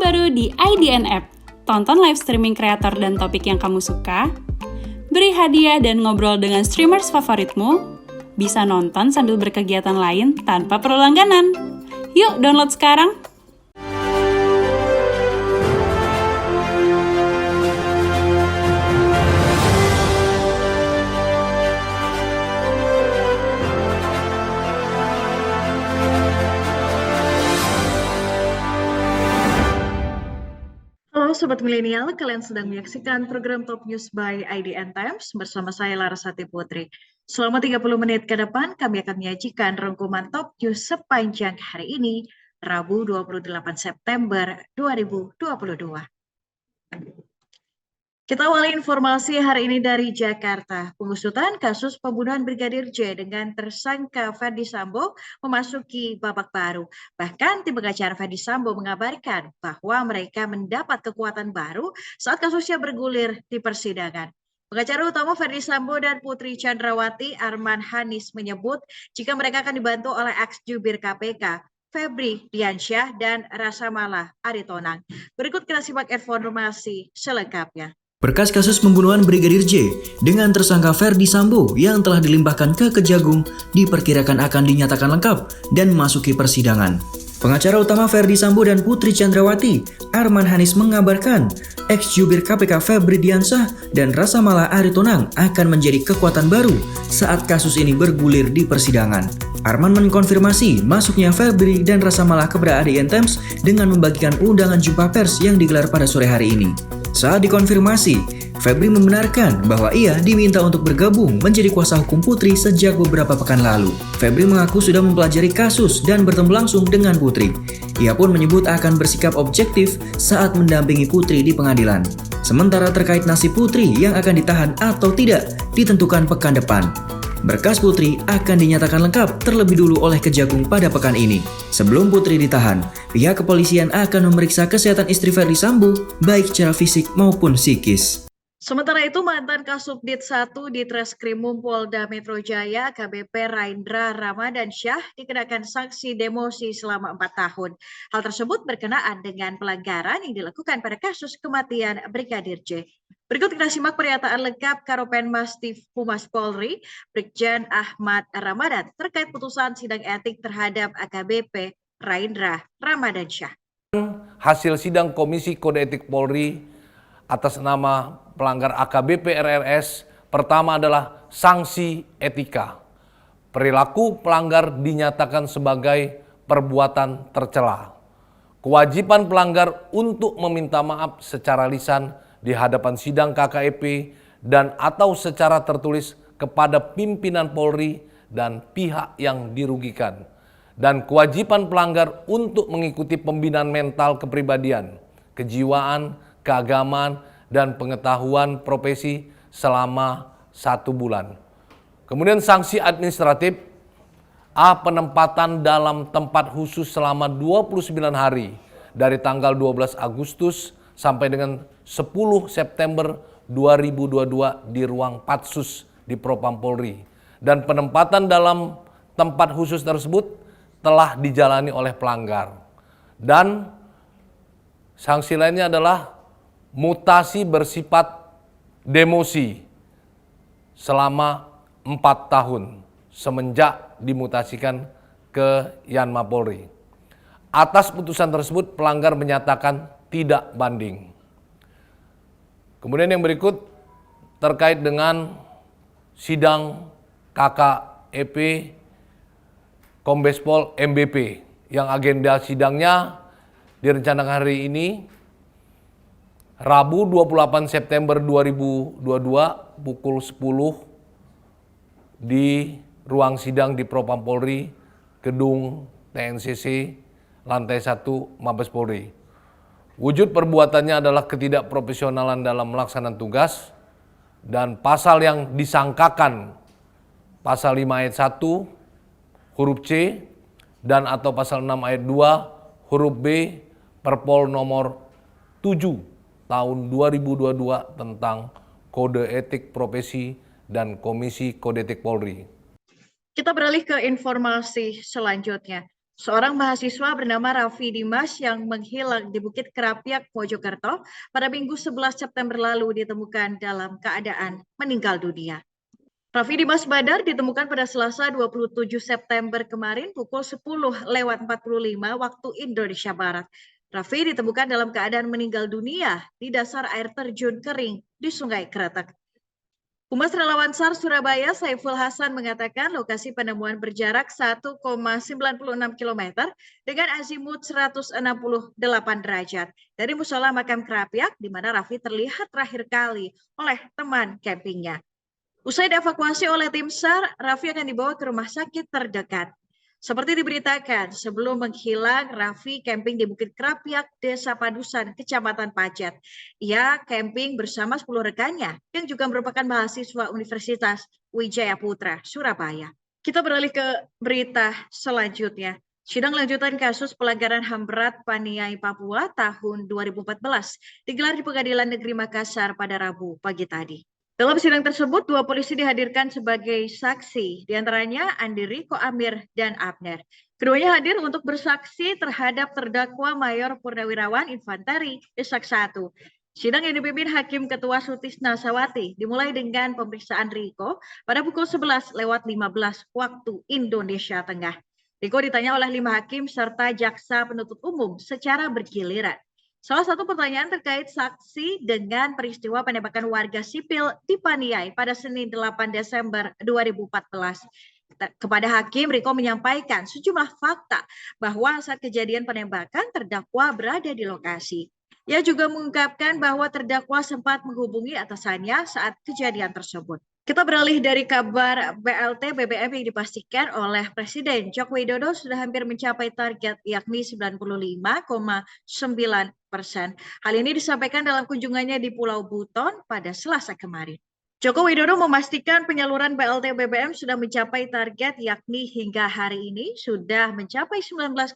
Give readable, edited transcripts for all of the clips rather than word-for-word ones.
terbaru di IDN App. Tonton live streaming kreator dan topik yang kamu suka, beri hadiah dan ngobrol dengan streamers favoritmu, bisa nonton sambil berkegiatan lain tanpa perlu langganan. Yuk download sekarang! Halo Sobat Milenial, kalian sedang menyaksikan program Top News by IDN Times bersama saya Larasati Putri. Selama 30 menit ke depan, kami akan menyajikan rangkuman Top News sepanjang hari ini, Rabu 28 September 2022. Kita awali informasi hari ini dari Jakarta. Pengusutan kasus pembunuhan Brigadir J dengan tersangka Ferdi Sambo memasuki babak baru. Bahkan tim pengacara Ferdi Sambo mengabarkan bahwa mereka mendapat kekuatan baru saat kasusnya bergulir di persidangan. Pengacara utama Ferdi Sambo dan Putri Chandrawati, Arman Hanis, menyebut jika mereka akan dibantu oleh ex-jubir KPK, Febri Diansyah dan Rasa Mala Aritonang. Berikut kita simak informasi selengkapnya. Berkas kasus pembunuhan Brigadir J dengan tersangka Ferdi Sambo yang telah dilimpahkan ke Kejagung diperkirakan akan dinyatakan lengkap dan memasuki persidangan. Pengacara utama Ferdi Sambo dan Putri Chandrawati, Arman Hanis, mengabarkan ex-jubir KPK Febri Diansyah dan Rasa Mala Aritonang akan menjadi kekuatan baru saat kasus ini bergulir di persidangan. Arman mengkonfirmasi masuknya Febri dan Rasa Mala kepada IDN Times dengan membagikan undangan jumpa pers yang digelar pada sore hari ini. Saat dikonfirmasi, Febri membenarkan bahwa ia diminta untuk bergabung menjadi kuasa hukum Putri sejak beberapa pekan lalu. Febri mengaku sudah mempelajari kasus dan bertemu langsung dengan Putri. Ia pun menyebut akan bersikap objektif saat mendampingi Putri di pengadilan. Sementara terkait nasib Putri yang akan ditahan atau tidak ditentukan pekan depan. Berkas Putri akan dinyatakan lengkap terlebih dulu oleh Kejagung pada pekan ini. Sebelum Putri ditahan, pihak kepolisian akan memeriksa kesehatan istri Ferdi Sambo baik secara fisik maupun psikis. Sementara itu, mantan Kasubdit 1 di Treskrimum Polda Metro Jaya, AKBP Raindra Ramadansyah, dikenakan sanksi demosi selama 4 tahun. Hal tersebut berkenaan dengan pelanggaran yang dilakukan pada kasus kematian Brigadir J. Berikut kita simak pernyataan lengkap Karopenmas Humas Polri, Brigjen Ahmad Ramadan, terkait putusan sidang etik terhadap AKBP Raindra Ramadansyah. Hasil sidang Komisi Kode Etik Polri atas nama pelanggar AKBP RRS, pertama adalah sanksi etika. Perilaku pelanggar dinyatakan sebagai perbuatan tercela. Kewajiban pelanggar untuk meminta maaf secara lisan di hadapan sidang KKEP dan atau secara tertulis kepada pimpinan Polri dan pihak yang dirugikan. Dan kewajiban pelanggar untuk mengikuti pembinaan mental kepribadian, kejiwaan, keagamaan, dan pengetahuan profesi selama 1 bulan. Kemudian sanksi administratif, A. Penempatan dalam tempat khusus selama 29 hari dari tanggal 12 Agustus sampai dengan 10 September 2022 di ruang Patsus di Propam Polri. Dan penempatan dalam tempat khusus tersebut telah dijalani oleh pelanggar. Dan sanksi lainnya adalah mutasi bersifat demosi selama 4 tahun semenjak dimutasikan ke Yanma Polri. Atas putusan tersebut pelanggar menyatakan tidak banding. Kemudian yang berikut terkait dengan sidang KKEP Kombes Pol MBP yang agenda sidangnya direncanakan hari ini Rabu 28 September 2022 pukul 10 di ruang sidang di Propam Polri, Gedung TNCC, lantai 1 Mabes Polri. Wujud perbuatannya adalah ketidakprofesionalan dalam melaksanakan tugas dan pasal yang disangkakan pasal 5 ayat 1 huruf C dan atau pasal 6 ayat 2 huruf B Perpol nomor 7 tahun 2022 tentang Kode Etik Profesi dan Komisi Kode Etik Polri. Kita beralih ke informasi selanjutnya. Seorang mahasiswa bernama Raffi Dimas yang menghilang di Bukit Kerapiak, Mojokerto pada Minggu 11 September lalu ditemukan dalam keadaan meninggal dunia. Raffi Dimas Badar ditemukan pada Selasa 27 September kemarin pukul 10:45 waktu Indonesia Barat. Raffi ditemukan dalam keadaan meninggal dunia di dasar air terjun kering di Sungai Kretek. Humas Relawan SAR Surabaya Saiful Hasan mengatakan lokasi penemuan berjarak 1,96 km dengan azimut 168 derajat dari musola makam Kerapiak di mana Raffi terlihat terakhir kali oleh teman campingnya. Usai dievakuasi oleh tim SAR, Raffi akan dibawa ke rumah sakit terdekat. Seperti diberitakan, sebelum menghilang, Raffi camping di Bukit Kerapiak, Desa Padusan, Kecamatan Pacet. Ia camping bersama 10 rekannya yang juga merupakan mahasiswa Universitas Wijaya Putra, Surabaya. Kita beralih ke berita selanjutnya. Sidang lanjutan kasus pelanggaran HAM berat Paniai Papua tahun 2014 digelar di Pengadilan Negeri Makassar pada Rabu pagi tadi. Dalam sidang tersebut, 2 polisi dihadirkan sebagai saksi, diantaranya Andi Riko Amir dan Abner. Keduanya hadir untuk bersaksi terhadap terdakwa Mayor Purnawirawan Infanteri Ishak 1. Sidang yang dipimpin Hakim Ketua Sutisna Sawati dimulai dengan pemeriksaan Riko pada pukul 11:15 waktu Indonesia Tengah. Riko ditanya oleh 5 hakim serta jaksa penuntut umum secara bergiliran. Salah satu pertanyaan terkait saksi dengan peristiwa penembakan warga sipil di Paniai pada Senin 8 Desember 2014. Kepada hakim, Riko menyampaikan sejumlah fakta bahwa saat kejadian penembakan terdakwa berada di lokasi. Ia juga mengungkapkan bahwa terdakwa sempat menghubungi atasannya saat kejadian tersebut. Kita beralih dari kabar BLT BBM yang dipastikan oleh Presiden Joko Widodo sudah hampir mencapai target yakni 95,9%. Hal ini disampaikan dalam kunjungannya di Pulau Buton pada Selasa kemarin. Joko Widodo memastikan penyaluran BLT BBM sudah mencapai target yakni hingga hari ini sudah mencapai 19,7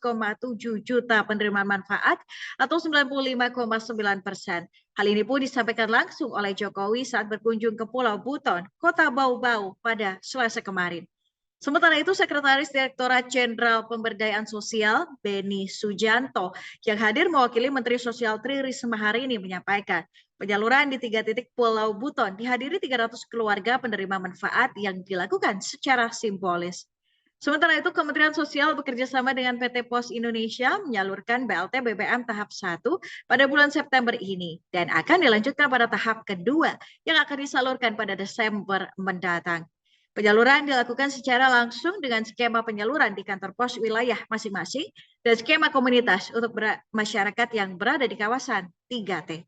juta penerima manfaat atau 95,9%. Hal ini pun disampaikan langsung oleh Jokowi saat berkunjung ke Pulau Buton, Kota Bau-Bau pada Selasa kemarin. Sementara itu, Sekretaris Direktorat Jenderal Pemberdayaan Sosial Beni Sujanto yang hadir mewakili Menteri Sosial Tri Risma hari ini menyampaikan penyaluran di 3 titik Pulau Buton dihadiri 300 keluarga penerima manfaat yang dilakukan secara simbolis. Sementara itu, Kementerian Sosial bekerja sama dengan PT Pos Indonesia menyalurkan BLT BBM tahap 1 pada bulan September ini dan akan dilanjutkan pada tahap kedua yang akan disalurkan pada Desember mendatang. Penyaluran dilakukan secara langsung dengan skema penyaluran di kantor pos wilayah masing-masing dan skema komunitas untuk masyarakat yang berada di kawasan 3T.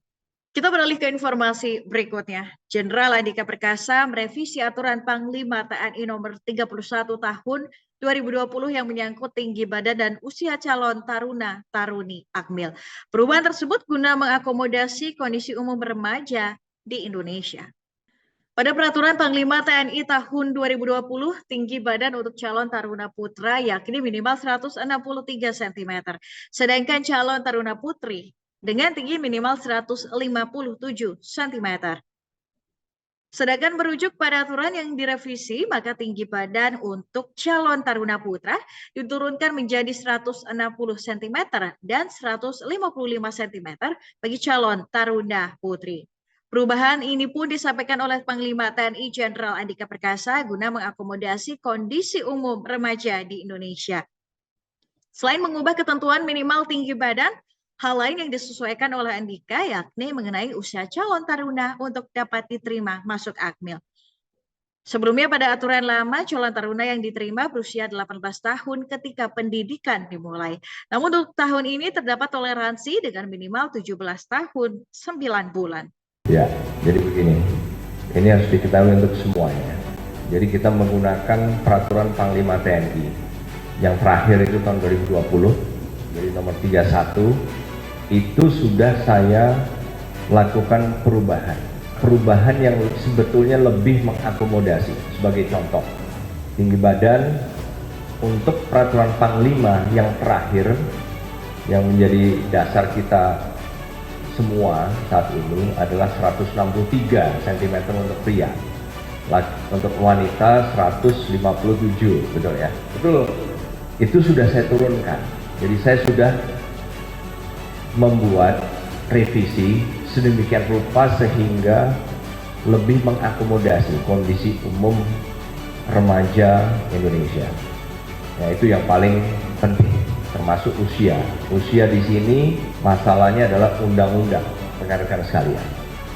Kita beralih ke informasi berikutnya. Jenderal Andika Perkasa merevisi aturan Panglima TNI nomor 31 tahun 2020 yang menyangkut tinggi badan dan usia calon taruna-taruni Akmil. Perubahan tersebut guna mengakomodasi kondisi umum remaja di Indonesia. Pada peraturan Panglima TNI tahun 2020, tinggi badan untuk calon taruna putra yakni minimal 163 cm, sedangkan calon taruna putri dengan tinggi minimal 157 cm. Sedangkan merujuk pada aturan yang direvisi, maka tinggi badan untuk calon taruna putra diturunkan menjadi 160 cm dan 155 cm bagi calon taruna putri. Perubahan ini pun disampaikan oleh Panglima TNI Jenderal Andika Perkasa guna mengakomodasi kondisi umum remaja di Indonesia. Selain mengubah ketentuan minimal tinggi badan, hal lain yang disesuaikan oleh Andika yakni mengenai usia calon taruna untuk dapat diterima masuk Akmil. Sebelumnya pada aturan lama, calon taruna yang diterima berusia 18 tahun ketika pendidikan dimulai. Namun untuk tahun ini terdapat toleransi dengan minimal 17 tahun 9 bulan. Ya, jadi begini, ini harus diketahui untuk semuanya. Jadi kita menggunakan peraturan Panglima TNI yang terakhir itu tahun 2020, jadi nomor 31, itu sudah saya lakukan perubahan yang sebetulnya lebih mengakomodasi. Sebagai contoh, tinggi badan untuk peraturan Panglima yang terakhir yang menjadi dasar kita semua saat ini adalah 163 cm untuk pria, untuk wanita 157, betul ya? Betul. itu sudah saya turunkan. Jadi saya sudah membuat revisi sedemikian rupa sehingga lebih mengakomodasi kondisi umum remaja Indonesia. Ya, itu yang paling penting, termasuk usia. Usia di sini masalahnya adalah undang-undang, rekan-rekan sekalian.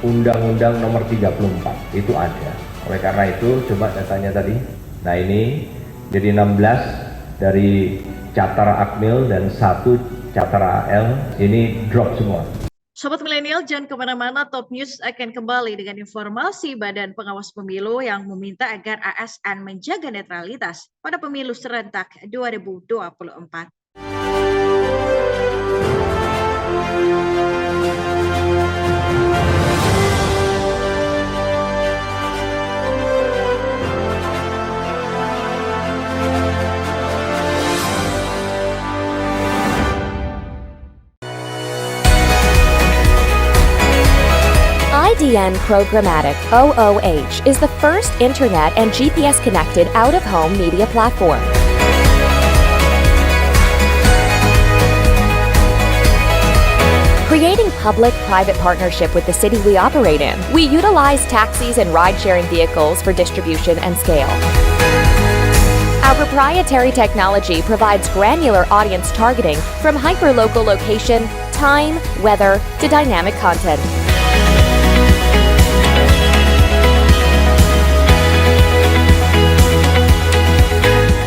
Undang-undang nomor 34 itu ada. Oleh karena itu, coba datanya tadi. Nah ini jadi 16 dari Catra Akmil dan 1 Catra AL ini drop semua. Sobat Milenial, jangan kemana-mana, Top News akan kembali dengan informasi Badan Pengawas Pemilu yang meminta agar ASN menjaga netralitas pada pemilu serentak 2024. IDN Programmatic OOH is the first internet and GPS-connected out-of-home media platform. Creating public-private partnership with the city we operate in, we utilize taxis and ride-sharing vehicles for distribution and scale. Our proprietary technology provides granular audience targeting from hyperlocal location, time, weather, to dynamic content.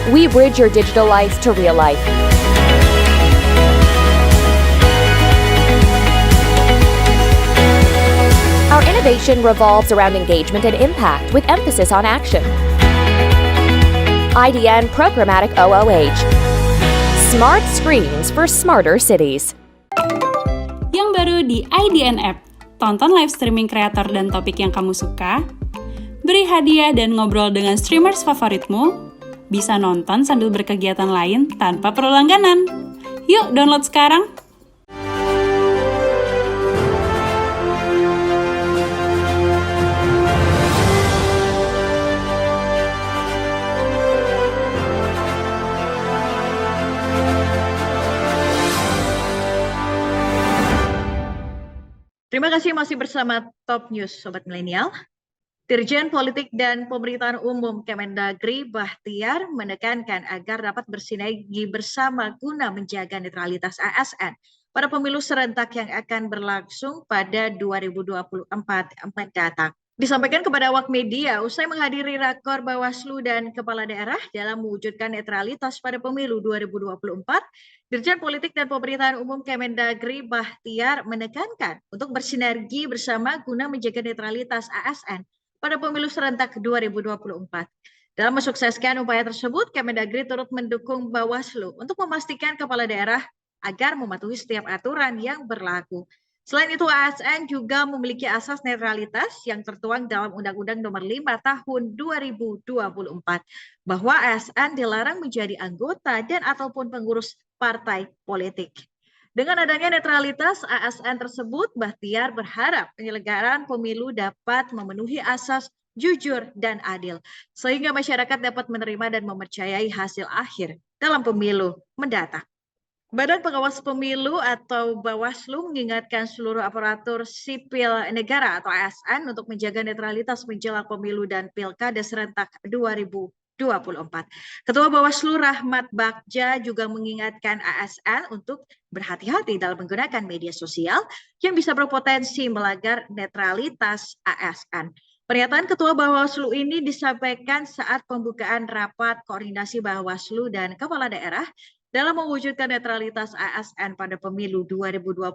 We bridge your digital life to real life. Our innovation revolves around engagement and impact with emphasis on action. IDN Programmatic OOH. Smart screens for smarter cities. Yang baru di IDN App, tonton live streaming kreator dan topik yang kamu suka, beri hadiah dan ngobrol dengan streamers favoritmu, bisa nonton sambil berkegiatan lain tanpa perlu langganan. Yuk download sekarang! Terima kasih masih bersama Top News, Sobat Milenial. Dirjen Politik dan Pemerintahan Umum Kemendagri Bahtiar menekankan agar dapat bersinergi bersama guna menjaga netralitas ASN pada pemilu serentak yang akan berlangsung pada 2024 mendatang. Disampaikan kepada awak media usai menghadiri rakor Bawaslu dan Kepala Daerah dalam mewujudkan netralitas pada pemilu 2024, Dirjen Politik dan Pemerintahan Umum Kemendagri Bahtiar menekankan untuk bersinergi bersama guna menjaga netralitas ASN pada pemilu serentak 2024. Dalam mensukseskan upaya tersebut, Kemendagri turut mendukung Bawaslu untuk memastikan kepala daerah agar mematuhi setiap aturan yang berlaku. Selain itu, ASN juga memiliki asas netralitas yang tertuang dalam Undang-Undang Nomor 5 Tahun 2024 bahwa ASN dilarang menjadi anggota dan ataupun pengurus partai politik. Dengan adanya netralitas ASN tersebut, Bahtiar berharap penyelenggaraan pemilu dapat memenuhi asas jujur dan adil, sehingga masyarakat dapat menerima dan mempercayai hasil akhir dalam pemilu mendatang. Badan Pengawas Pemilu atau Bawaslu mengingatkan seluruh aparatur sipil negara atau ASN untuk menjaga netralitas menjelang pemilu dan pilkada serentak 2024. Ketua Bawaslu Rahmat Bagja juga mengingatkan ASN untuk berhati-hati dalam menggunakan media sosial yang bisa berpotensi melanggar netralitas ASN. Pernyataan Ketua Bawaslu ini disampaikan saat pembukaan rapat koordinasi Bawaslu dan Kepala Daerah dalam mewujudkan netralitas ASN pada pemilu 2024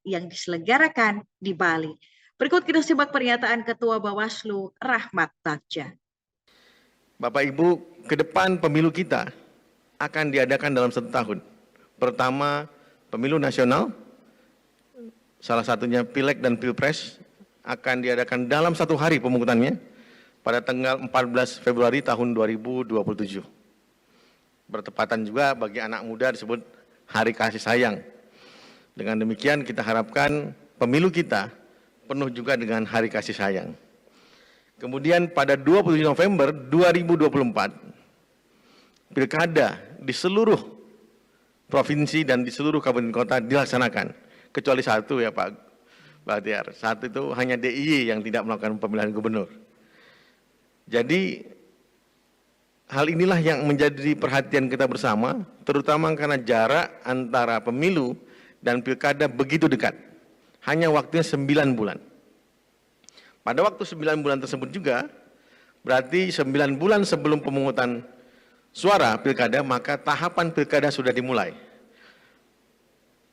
yang diselenggarakan di Bali. Berikut kita simak pernyataan Ketua Bawaslu Rahmat Bagja. Bapak Ibu, ke depan pemilu kita akan diadakan dalam 1 tahun. Pertama, pemilu nasional, salah satunya Pileg dan Pilpres, akan diadakan dalam 1 hari pemungutannya pada tanggal 14 Februari tahun 2027. Bertepatan juga bagi anak muda disebut Hari Kasih Sayang. Dengan demikian kita harapkan pemilu kita penuh juga dengan Hari Kasih Sayang. Kemudian pada 27 November 2024, Pilkada di seluruh provinsi dan di seluruh kabupaten kota dilaksanakan. Kecuali satu ya Pak Bahtiar, satu itu hanya DIY yang tidak melakukan pemilihan gubernur. Jadi hal inilah yang menjadi perhatian kita bersama, terutama karena jarak antara pemilu dan pilkada begitu dekat. Hanya waktunya 9 bulan. Pada waktu 9 bulan tersebut juga, berarti 9 bulan sebelum pemungutan suara pilkada, maka tahapan pilkada sudah dimulai.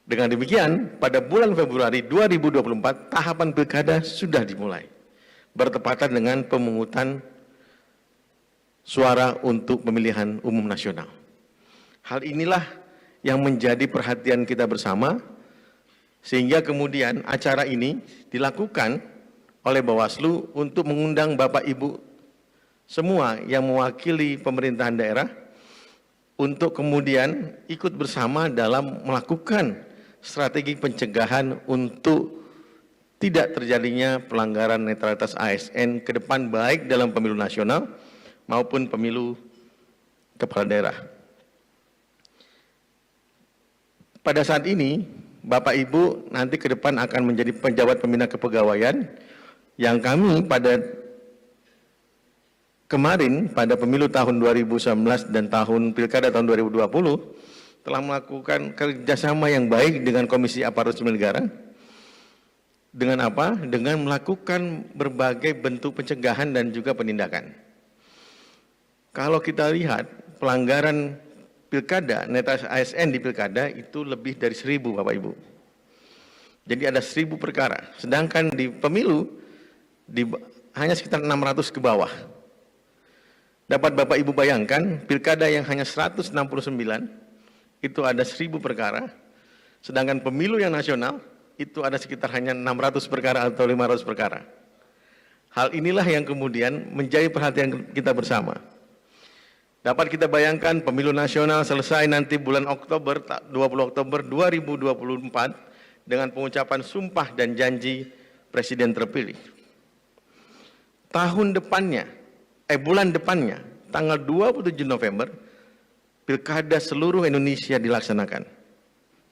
Dengan demikian, pada bulan Februari 2024, tahapan pilkada sudah dimulai. Bertepatan dengan pemungutan suara untuk pemilihan umum nasional. Hal inilah yang menjadi perhatian kita bersama, sehingga kemudian acara ini dilakukan oleh Bawaslu untuk mengundang Bapak Ibu semua yang mewakili pemerintahan daerah untuk kemudian ikut bersama dalam melakukan strategi pencegahan untuk tidak terjadinya pelanggaran netralitas ASN ke depan, baik dalam pemilu nasional maupun pemilu kepala daerah. Pada saat ini, Bapak Ibu nanti ke depan akan menjadi pejabat pembina kepegawaian yang kami pada kemarin pada pemilu tahun 2019 dan tahun pilkada tahun 2020 telah melakukan kerjasama yang baik dengan Komisi Aparatur Sipil Negara. Dengan apa? Dengan melakukan berbagai bentuk pencegahan dan juga penindakan. Kalau kita lihat pelanggaran pilkada, netralitas ASN di pilkada itu lebih dari 1000 Bapak Ibu. Jadi ada 1000 perkara, sedangkan di pemilu hanya sekitar 600 ke bawah. Dapat Bapak Ibu bayangkan, pilkada yang hanya 169 itu ada 1000 perkara, sedangkan pemilu yang nasional itu ada sekitar hanya 600 perkara atau 500 perkara. Hal inilah yang kemudian menjadi perhatian kita bersama. Dapat kita bayangkan pemilu nasional selesai nanti bulan Oktober, 20 Oktober 2024 dengan pengucapan sumpah dan janji Presiden terpilih. Tahun depannya, bulan depannya, tanggal 27 November, pilkada seluruh Indonesia dilaksanakan.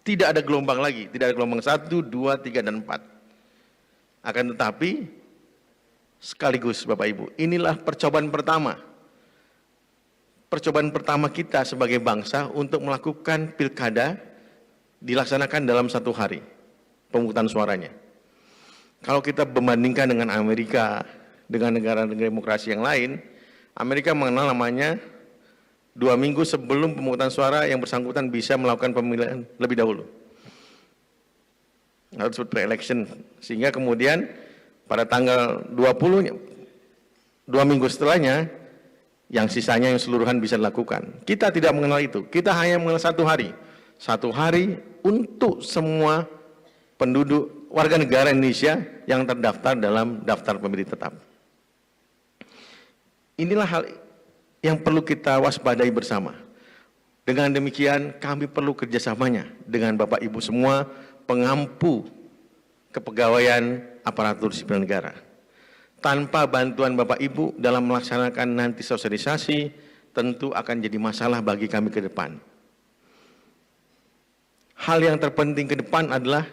Tidak ada gelombang lagi, tidak ada gelombang 1, 2, 3, dan 4. Akan tetapi, sekaligus Bapak Ibu, inilah percobaan pertama kita sebagai bangsa untuk melakukan pilkada dilaksanakan dalam 1 hari pemungutan suaranya. Kalau kita membandingkan dengan Amerika, dengan negara-negara demokrasi yang lain, Amerika mengenal namanya 2 minggu sebelum pemungutan suara yang bersangkutan bisa melakukan pemilihan lebih dahulu. Harus pre-election, sehingga kemudian pada tanggal 20, 2 minggu setelahnya, yang sisanya yang seluruhan bisa dilakukan. Kita tidak mengenal itu, kita hanya mengenal 1 hari. 1 hari untuk semua penduduk warga negara Indonesia yang terdaftar dalam daftar pemilih tetap. Inilah hal yang perlu kita waspadai bersama. Dengan demikian kami perlu kerjasamanya dengan Bapak Ibu semua pengampu kepegawaian aparatur sipil negara. Tanpa bantuan Bapak Ibu dalam melaksanakan nanti sosialisasi, tentu akan jadi masalah bagi kami ke depan. Hal yang terpenting ke depan adalah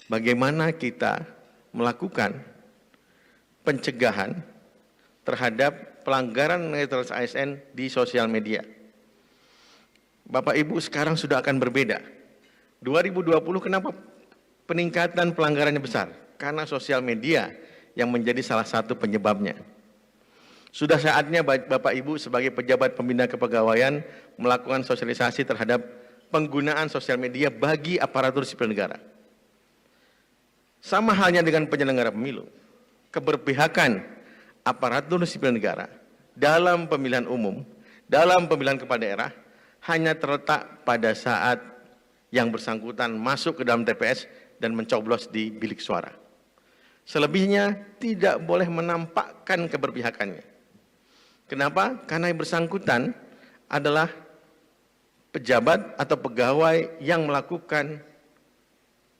bagaimana kita melakukan pencegahan terhadap pelanggaran netralitas ASN di sosial media. Bapak Ibu sekarang sudah akan berbeda. 2020 kenapa peningkatan pelanggarannya besar? Karena sosial media yang menjadi salah satu penyebabnya. Sudah saatnya Bapak Ibu sebagai pejabat pembina kepegawaian melakukan sosialisasi terhadap penggunaan sosial media bagi aparatur sipil negara. Sama halnya dengan penyelenggara pemilu, keberpihakan aparatur sipil negara dalam pemilihan umum, dalam pemilihan kepala daerah hanya terletak pada saat yang bersangkutan masuk ke dalam TPS dan mencoblos di bilik suara. Selebihnya tidak boleh menampakkan keberpihakannya. Kenapa? Karena yang bersangkutan adalah pejabat atau pegawai yang melakukan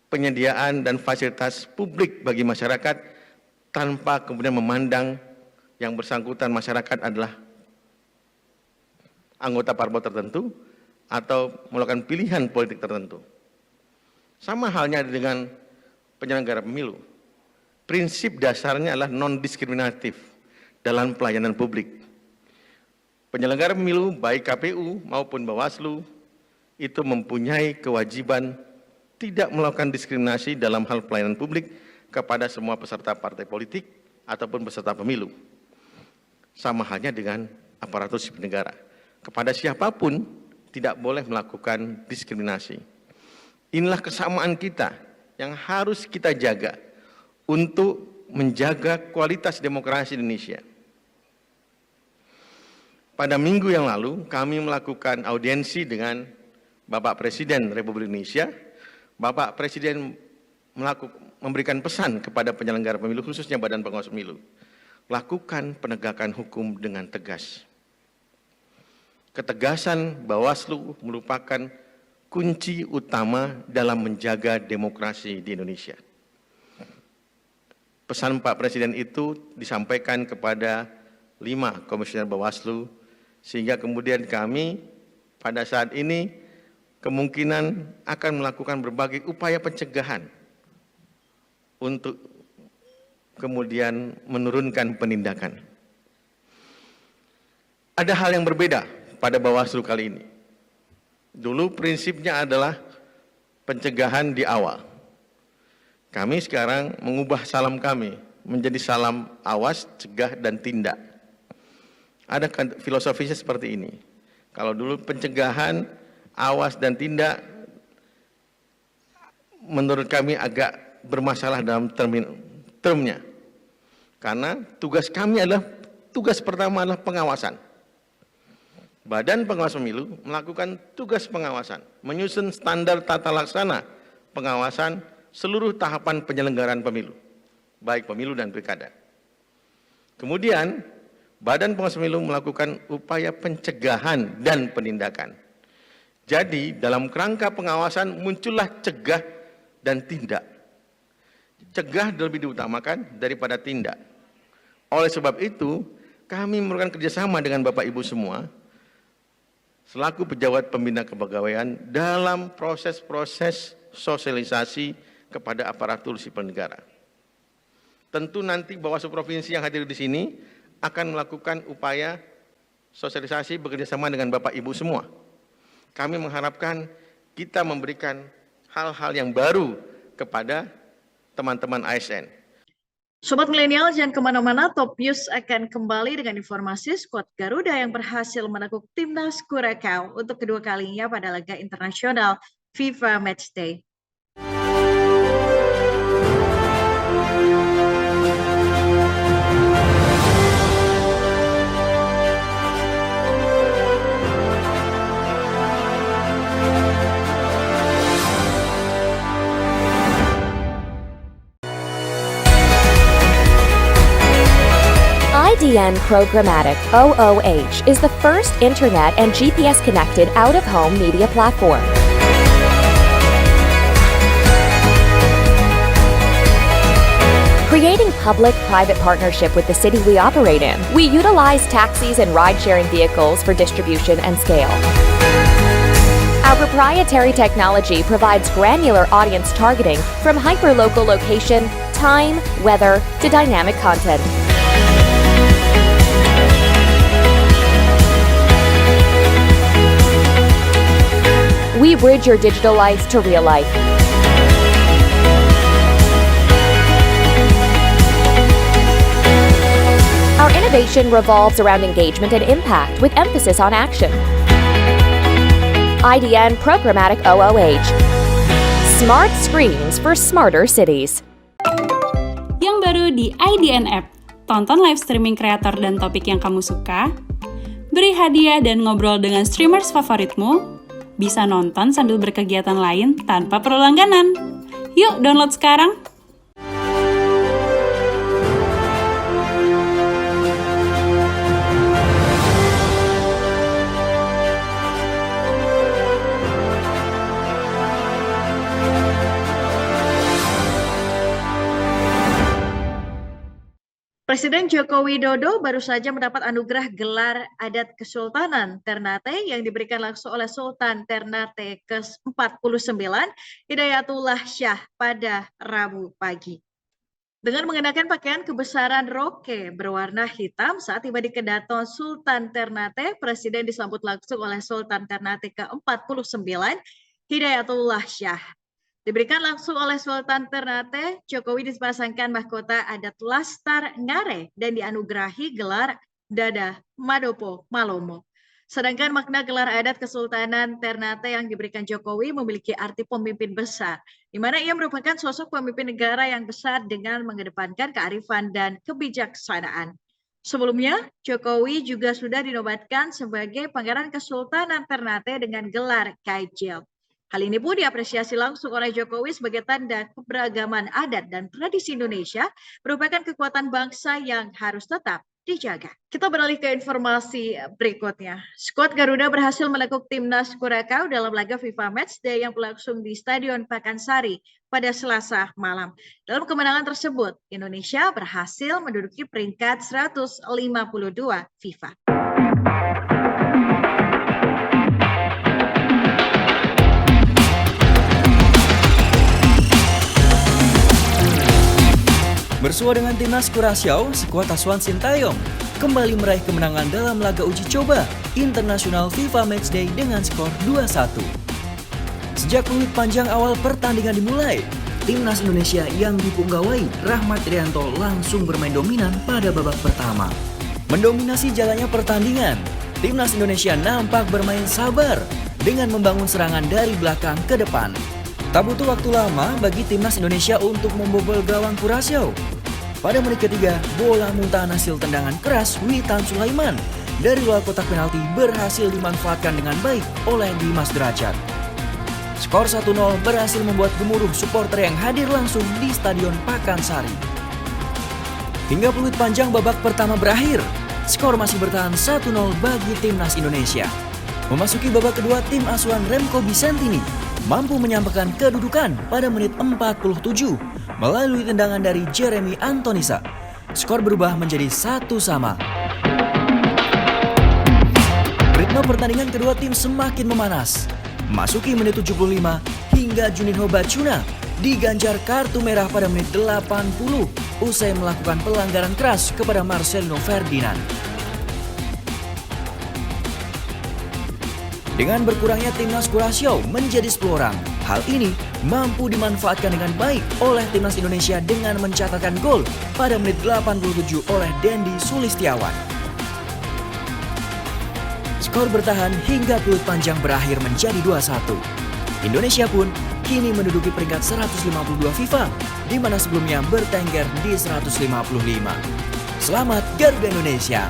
penyediaan dan fasilitas publik bagi masyarakat tanpa kemudian memandang yang bersangkutan masyarakat adalah anggota parpol tertentu atau melakukan pilihan politik tertentu. Sama halnya dengan penyelenggara pemilu. Prinsip dasarnya adalah non-diskriminatif dalam pelayanan publik. Penyelenggara pemilu baik KPU maupun Bawaslu itu mempunyai kewajiban tidak melakukan diskriminasi dalam hal pelayanan publik kepada semua peserta partai politik ataupun peserta pemilu. Sama halnya dengan aparatur sipil negara. Kepada siapapun tidak boleh melakukan diskriminasi. Inilah kesamaan kita yang harus kita jaga untuk menjaga kualitas demokrasi Indonesia. Pada minggu yang lalu kami melakukan audiensi dengan Bapak Presiden Republik Indonesia. Bapak Presiden memberikan pesan kepada penyelenggara pemilu, khususnya Badan Pengawas Pemilu. Lakukan penegakan hukum dengan tegas. Ketegasan Bawaslu merupakan kunci utama dalam menjaga demokrasi di Indonesia. Pesan Pak Presiden itu disampaikan kepada 5 komisioner Bawaslu, sehingga kemudian kami pada saat ini kemungkinan akan melakukan berbagai upaya pencegahan untuk kemudian menurunkan penindakan. Ada hal yang berbeda pada Bawaslu kali ini. Dulu prinsipnya adalah pencegahan di awal. Kami sekarang mengubah salam kami menjadi salam awas, cegah, dan tindak. Ada filosofisnya seperti ini. Kalau dulu pencegahan, awas, dan tindak, menurut kami agak bermasalah dalam termnya. Karena tugas kami adalah, tugas pertama adalah pengawasan. Badan Pengawas Pemilu melakukan tugas pengawasan, menyusun standar tata laksana pengawasan seluruh tahapan penyelenggaraan pemilu, baik pemilu dan pilkada. Kemudian, Badan Pengawas Pemilu melakukan upaya pencegahan dan penindakan. Jadi, dalam kerangka pengawasan muncullah cegah dan tindak. Cegah lebih diutamakan daripada tindak. Oleh sebab itu, kami memerlukan kerjasama dengan Bapak Ibu semua, selaku pejabat pembina kepegawaian dalam proses-proses sosialisasi kepada aparatur sipil negara. Tentu nanti Bawaslu Provinsi yang hadir di sini akan melakukan upaya sosialisasi bekerjasama dengan Bapak Ibu semua. Kami mengharapkan kita memberikan hal-hal yang baru kepada teman-teman ASN. Sobat Milenial, jangan kemana-mana, Top News akan kembali dengan informasi skuad Garuda yang berhasil menekuk timnas Curaçao untuk kedua kalinya pada laga internasional FIFA Matchday. IDN Programmatic OOH is the first internet and GPS-connected out-of-home media platform. Creating public-private partnership with the city we operate in, we utilize taxis and ride-sharing vehicles for distribution and scale. Our proprietary technology provides granular audience targeting from hyper-local location, time, weather, to dynamic content. We bridge your digital life to real life. Our innovation revolves around engagement and impact with emphasis on action. IDN Programmatic OOH. Smart screens for smarter cities. Yang baru di IDN App, tonton live streaming kreator dan topik yang kamu suka, beri hadiah dan ngobrol dengan streamers favoritmu, bisa nonton sambil berkegiatan lain tanpa perlu langganan. Yuk download sekarang! Presiden Joko Widodo baru saja mendapat anugerah gelar adat Kesultanan Ternate yang diberikan langsung oleh Sultan Ternate ke-49 Hidayatullah Shah pada Rabu pagi. Dengan mengenakan pakaian kebesaran roke berwarna hitam saat tiba di Kedaton Sultan Ternate, Presiden disambut langsung oleh Sultan Ternate ke-49 Hidayatullah Shah. Diberikan langsung oleh Sultan Ternate, Jokowi dipasangkan mahkota adat Lastar Ngare dan dianugerahi gelar Dada Madopo Malomo. Sedangkan makna gelar adat Kesultanan Ternate yang diberikan Jokowi memiliki arti pemimpin besar, di mana ia merupakan sosok pemimpin negara yang besar dengan mengedepankan kearifan dan kebijaksanaan. Sebelumnya, Jokowi juga sudah dinobatkan sebagai Pangeran Kesultanan Ternate dengan gelar Kaijil. Hal ini pun diapresiasi langsung oleh Jokowi sebagai tanda keberagaman adat dan tradisi Indonesia merupakan kekuatan bangsa yang harus tetap dijaga. Kita beralih ke informasi berikutnya. Skuad Garuda berhasil melekuk timnas Kurakau dalam laga FIFA Matchday yang berlangsung di Stadion Pakansari pada Selasa malam. Dalam kemenangan tersebut, Indonesia berhasil menduduki peringkat 152 FIFA. Bersua dengan timnas Kurasyao, skuad asuhan Sintayong kembali meraih kemenangan dalam laga uji coba internasional FIFA Matchday dengan skor 2-1. Sejak peluit panjang awal pertandingan dimulai, timnas Indonesia yang dipunggawahi Rahmat Irianto langsung bermain dominan pada babak pertama. Mendominasi jalannya pertandingan, timnas Indonesia nampak bermain sabar dengan membangun serangan dari belakang ke depan. Tak butuh waktu lama bagi timnas Indonesia untuk membobol gawang Kurasyao. Pada menit ketiga, bola muntahan hasil tendangan keras Witan Sulaiman dari luar kotak penalti berhasil dimanfaatkan dengan baik oleh Dimas Derajat. Skor 1-0 berhasil membuat gemuruh supporter yang hadir langsung di Stadion Pakansari. Hingga peluit panjang babak pertama berakhir, skor masih bertahan 1-0 bagi timnas Indonesia. Memasuki babak kedua, tim asuhan Remco Bisentini mampu menyampaikan kedudukan pada menit 47 melalui tendangan dari Jeremy Antonisa. Skor berubah menjadi 1-1. Ritme pertandingan kedua tim semakin memanas. Memasuki menit 75 hingga Juninho Bacuna diganjar kartu merah pada menit 80 usai melakukan pelanggaran keras kepada Marcelino Ferdinand. Dengan berkurangnya timnas Kurasyao menjadi 10 orang, hal ini mampu dimanfaatkan dengan baik oleh timnas Indonesia dengan mencatatkan gol pada menit 87 oleh Dendi Sulistiawan. Skor bertahan hingga peluit panjang berakhir menjadi 2-1. Indonesia pun kini menduduki peringkat 152 FIFA, di mana sebelumnya bertengger di 155. Selamat Garuda Indonesia!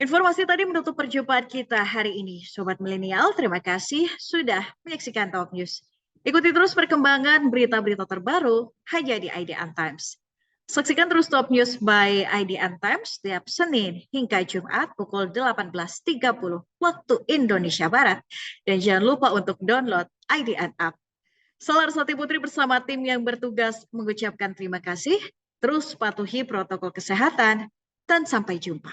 Informasi tadi menutup perjumpaan kita hari ini. Sobat Milenial, terima kasih sudah menyaksikan Top News. Ikuti terus perkembangan berita-berita terbaru hanya di IDN Times. Saksikan terus Top News by IDN Times setiap Senin hingga Jumat pukul 18.30 waktu Indonesia Barat. Dan jangan lupa untuk download IDN App. Salar Sati Putri bersama tim yang bertugas mengucapkan terima kasih. Terus patuhi protokol kesehatan dan sampai jumpa.